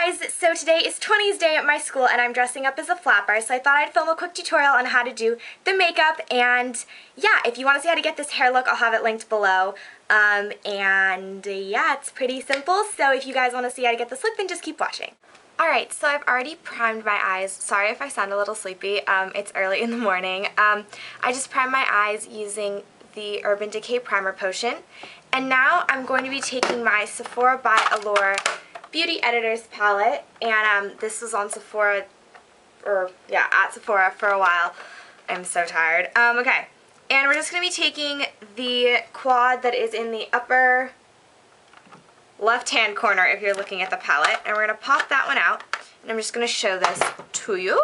guys, so today is 20's day at my school and I'm dressing up as a flapper, so I thought I'd film a quick tutorial on how to do the makeup. And yeah, if you want to see how to get this hair look, I'll have it linked below. And yeah, it's pretty simple, so if you guys want to see how to get this look, then just keep watching. Alright, so I've already primed my eyes. Sorry if I sound a little sleepy, it's early in the morning. I just primed my eyes using the Urban Decay Primer Potion. And now I'm going to be taking my Sephora by Allure Beauty Editors palette, and this was on Sephora, at Sephora for a while. I'm so tired. Okay, and we're just going to be taking the quad that is in the upper left-hand corner if you're looking at the palette, and we're going to pop that one out, and I'm just going to show this to you.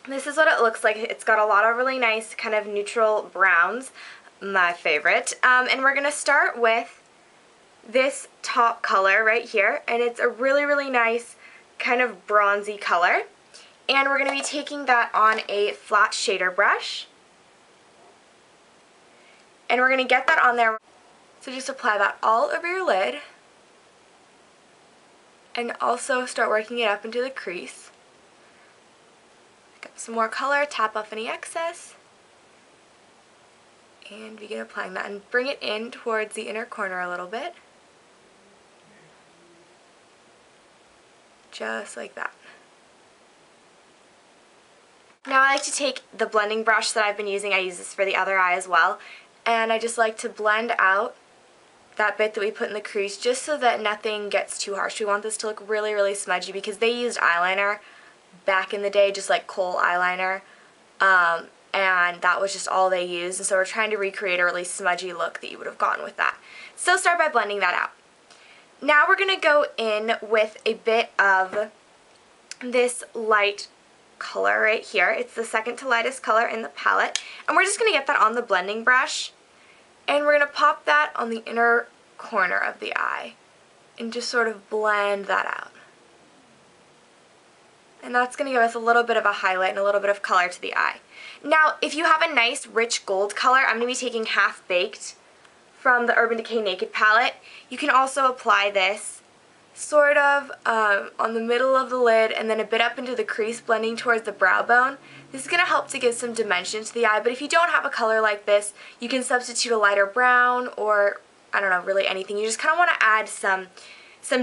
This is what it looks like. It's got a lot of really nice kind of neutral browns, my favorite, and we're going to start with this top color right here, and it's a really, really nice kind of bronzy color. And we're going to be taking that on a flat shader brush. And we're going to get that on there. So just apply that all over your lid. And also start working it up into the crease. Pick up some more color, tap off any excess. And begin applying that. And bring it in towards the inner corner a little bit. Just like that. Now I like to take the blending brush that I've been using. I use this for the other eye as well. And I just like to blend out that bit that we put in the crease just so that nothing gets too harsh. We want this to look really, really smudgy because they used eyeliner back in the day, just like kohl eyeliner. And that was just all they used. And so we're trying to recreate a really smudgy look that you would have gotten with that. So start by blending that out. Now we're going to go in with a bit of this light color right here. It's the second to lightest color in the palette. And we're just going to get that on the blending brush. And we're going to pop that on the inner corner of the eye. And just sort of blend that out. And that's going to give us a little bit of a highlight and a little bit of color to the eye. Now, if you have a nice rich gold color, I'm going to be taking Half Baked from the Urban Decay Naked palette. You can also apply this sort of on the middle of the lid and then a bit up into the crease, blending towards the brow bone. This is going to help to give some dimension to the eye, but if you don't have a color like this, you can substitute a lighter brown or, I don't know, really anything. You just kind of want to add some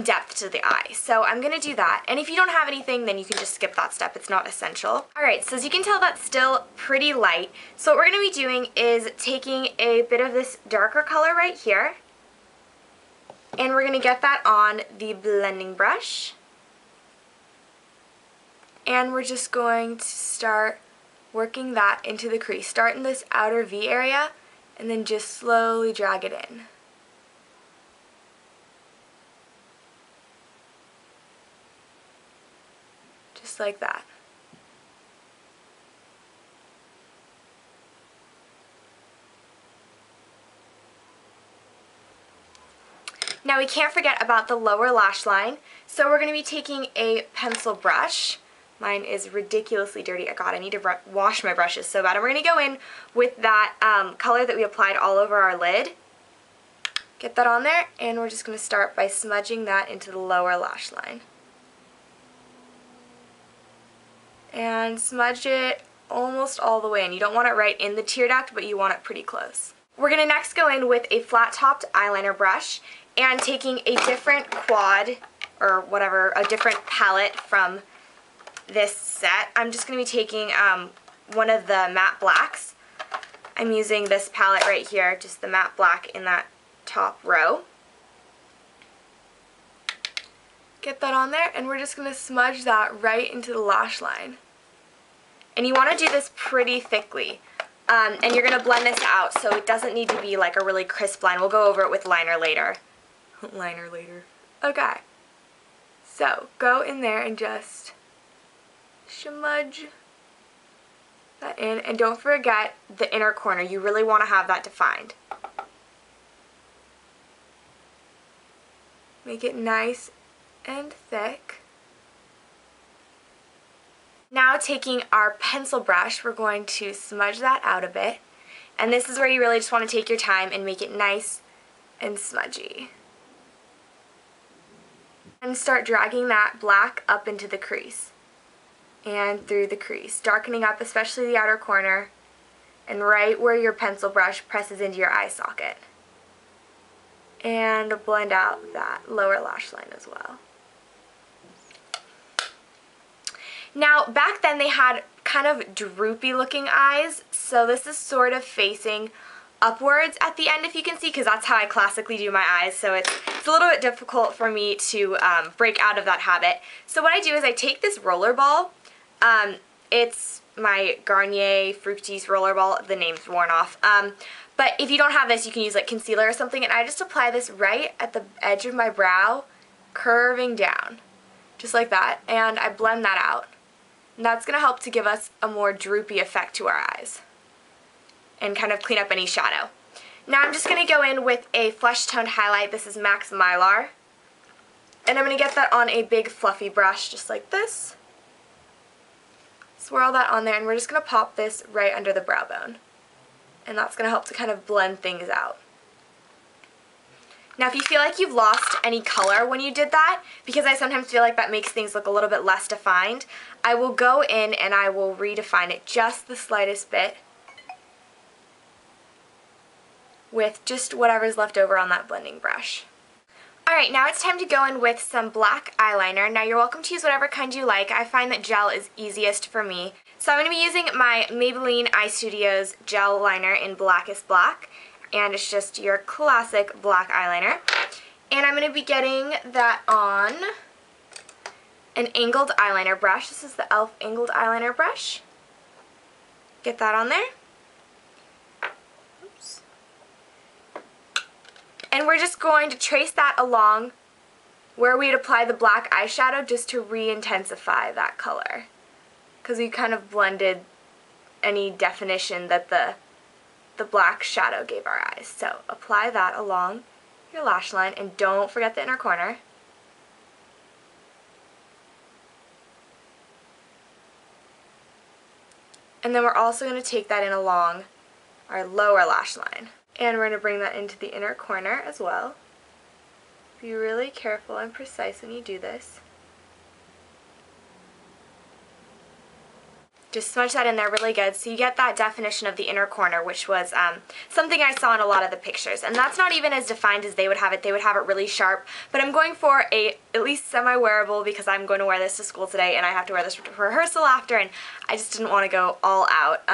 depth to the eye. So I'm going to do that. And if you don't have anything, then you can just skip that step. It's not essential. Alright, so as you can tell, that's still pretty light. So what we're going to be doing is taking a bit of this darker color right here. And we're going to get that on the blending brush. And we're just going to start working that into the crease. Start in this outer V area and then just slowly drag it in. Just like that. Now we can't forget about the lower lash line, so we're going to be taking a pencil brush. Mine is ridiculously dirty. Oh God, I need to wash my brushes so bad. And we're going to go in with that color that we applied all over our lid. Get that on there, and we're just going to start by smudging that into the lower lash line. And smudge it almost all the way in. You don't want it right in the tear duct, but you want it pretty close. We're going to next go in with a flat-topped eyeliner brush and taking a different quad, or whatever, a different palette from this set. I'm just going to be taking one of the matte blacks. I'm using this palette right here, just the matte black in that top row. Get that on there, and we're just going to smudge that right into the lash line. And you want to do this pretty thickly. And you're going to blend this out so it doesn't need to be like a really crisp line. We'll go over it with liner later. Liner later. Okay. So, go in there and just smudge that in. And don't forget the inner corner. You really want to have that defined. Make it nice and thick. Now taking our pencil brush, we're going to smudge that out a bit. And this is where you really just want to take your time and make it nice and smudgy. And start dragging that black up into the crease and through the crease, darkening up especially the outer corner and right where your pencil brush presses into your eye socket. And blend out that lower lash line as well. Now, back then they had kind of droopy looking eyes, so this is sort of facing upwards at the end, if you can see, because that's how I classically do my eyes, so it's a little bit difficult for me to break out of that habit. So what I do is I take this roller ball, it's my Garnier Fructis roller ball, the name's worn off, but if you don't have this, you can use like concealer or something, and I just apply this right at the edge of my brow, curving down, just like that, and I blend that out. And that's going to help to give us a more droopy effect to our eyes and kind of clean up any shadow. Now I'm just going to go in with a flesh toned highlight. This is Max Mylar. And I'm going to get that on a big fluffy brush just like this. Swirl that on there, and we're just going to pop this right under the brow bone. And that's going to help to kind of blend things out. Now if you feel like you've lost any color when you did that, because I sometimes feel like that makes things look a little bit less defined, I will go in and I will redefine it just the slightest bit with just whatever's left over on that blending brush. Alright, now it's time to go in with some black eyeliner. Now you're welcome to use whatever kind you like. I find that gel is easiest for me. So I'm going to be using my Maybelline Eye Studios gel liner in Blackest Black. And it's just your classic black eyeliner. And I'm going to be getting that on an angled eyeliner brush. This is the e.l.f. angled eyeliner brush. Get that on there. Oops. And we're just going to trace that along where we'd apply the black eyeshadow just to re-intensify that color. Because we kind of blended any definition that the black shadow gave our eyes. So apply that along your lash line, and don't forget the inner corner. And then we're also going to take that in along our lower lash line. And we're going to bring that into the inner corner as well. Be really careful and precise when you do this. Just smudge that in there really good so you get that definition of the inner corner, which was something I saw in a lot of the pictures. And that's not even as defined as they would have it. They would have it really sharp. But I'm going for a at least semi-wearable, because I'm going to wear this to school today and I have to wear this for rehearsal after, and I just didn't want to go all out.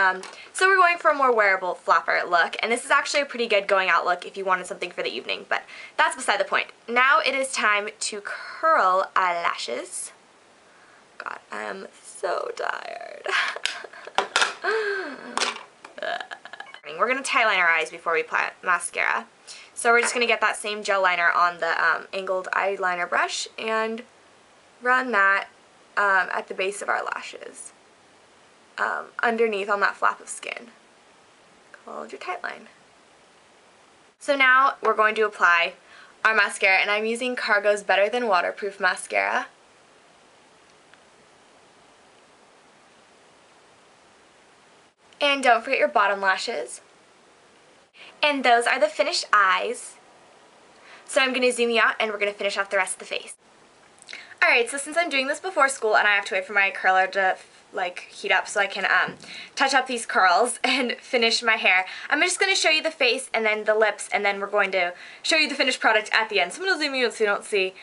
So we're going for a more wearable flapper look. And this is actually a pretty good going out look if you wanted something for the evening. But that's beside the point. Now it is time to curl eyelashes. God, I am so tired. We're going to tie line our eyes before we apply mascara. So we're just going to get that same gel liner on the angled eyeliner brush and run that at the base of our lashes, underneath on that flap of skin, called your tight line. So now we're going to apply our mascara, and I'm using Cargo's Better Than Waterproof Mascara. And don't forget your bottom lashes. And those are the finished eyes. So I'm going to zoom you out and we're going to finish off the rest of the face. Alright, so since I'm doing this before school and I have to wait for my curler to heat up so I can touch up these curls and finish my hair, I'm just going to show you the face and then the lips, and then we're going to show you the finished product at the end. So I'm going to zoom you out so you don't see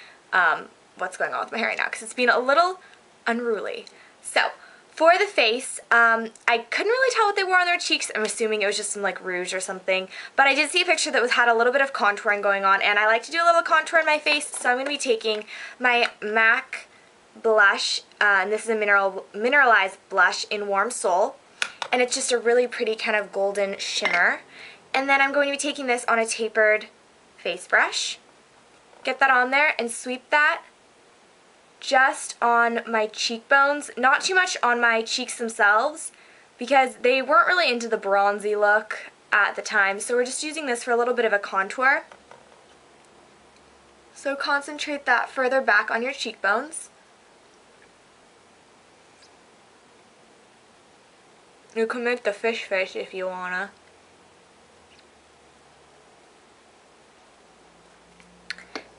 what's going on with my hair right now, because it's been a little unruly. So for the face, I couldn't really tell what they wore on their cheeks. I'm assuming it was just some rouge or something. But I did see a picture that had a little bit of contouring going on, and I like to do a little contour in my face, so I'm going to be taking my MAC blush, and this is a mineralized blush in Warm Soul, and it's just a really pretty kind of golden shimmer. And then I'm going to be taking this on a tapered face brush. Get that on there and sweep that just on my cheekbones, not too much on my cheeks themselves, because they weren't really into the bronzy look at the time, so we're just using this for a little bit of a contour. So concentrate that further back on your cheekbones. You can make the fish face if you wanna.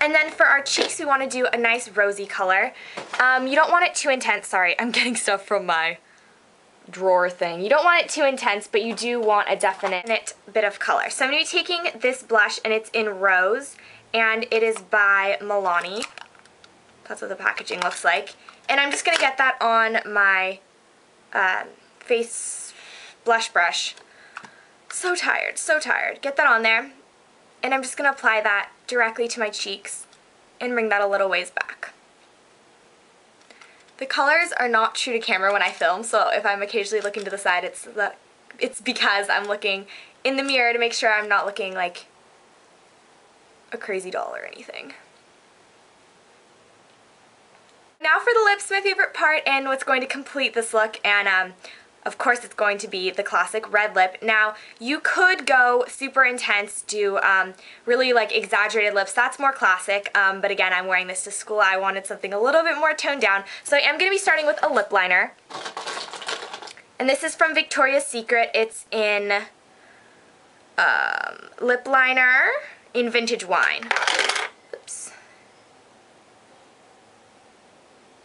And then for our cheeks, we want to do a nice rosy color. You don't want it too intense. Sorry, I'm getting stuff from my drawer thing. You don't want it too intense, but you do want a definite bit of color. So I'm going to be taking this blush, and it's in Rose, and it is by Milani. That's what the packaging looks like. And I'm just going to get that on my face blush brush. So tired, so tired. Get that on there. And I'm just going to apply that directly to my cheeks and bring that a little ways back. The colors are not true to camera when I film, so if I'm occasionally looking to the side, it's because I'm looking in the mirror to make sure I'm not looking like a crazy doll or anything. Now for the lips, my favorite part and what's going to complete this look, and of course it's going to be the classic red lip. Now you could go super intense, do really like exaggerated lips, that's more classic, but again I'm wearing this to school. I wanted something a little bit more toned down, so I am going to be starting with a lip liner. And this is from Victoria's Secret. It's in lip liner in Vintage Wine. Oops.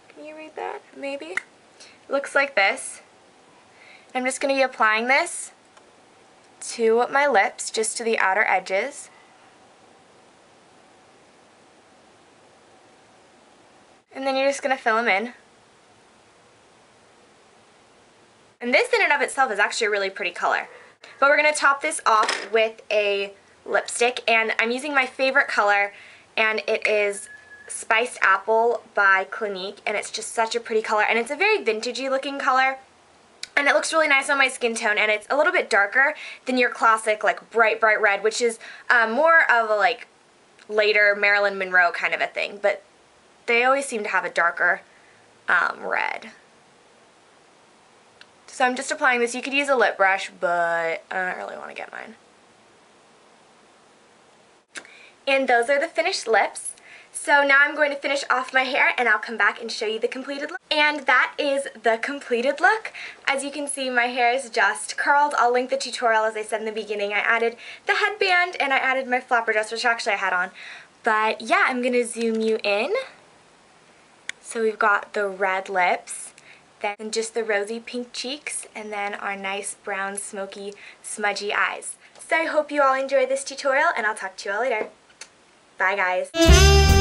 Can you read that? Maybe? It looks like this. I'm just going to be applying this to my lips, just to the outer edges. And then you're just going to fill them in. And this in and of itself is actually a really pretty color. But we're going to top this off with a lipstick, and I'm using my favorite color, and it is Spiced Apple by Clinique, and it's just such a pretty color, and it's a very vintagey looking color. And it looks really nice on my skin tone, and it's a little bit darker than your classic like bright red, which is more of a like later Marilyn Monroe kind of a thing, but they always seem to have a darker red. So I'm just applying this. You could use a lip brush, but I don't really want to get mine. And those are the finished lips. So now I'm going to finish off my hair, and I'll come back and show you the completed look. And that is the completed look. As you can see, my hair is just curled. I'll link the tutorial, as I said in the beginning. I added the headband and I added my flapper dress, which actually I had on. But yeah, I'm going to zoom you in. So we've got the red lips, then just the rosy pink cheeks, and then our nice brown, smoky, smudgy eyes. So I hope you all enjoyed this tutorial, and I'll talk to you all later. Bye guys.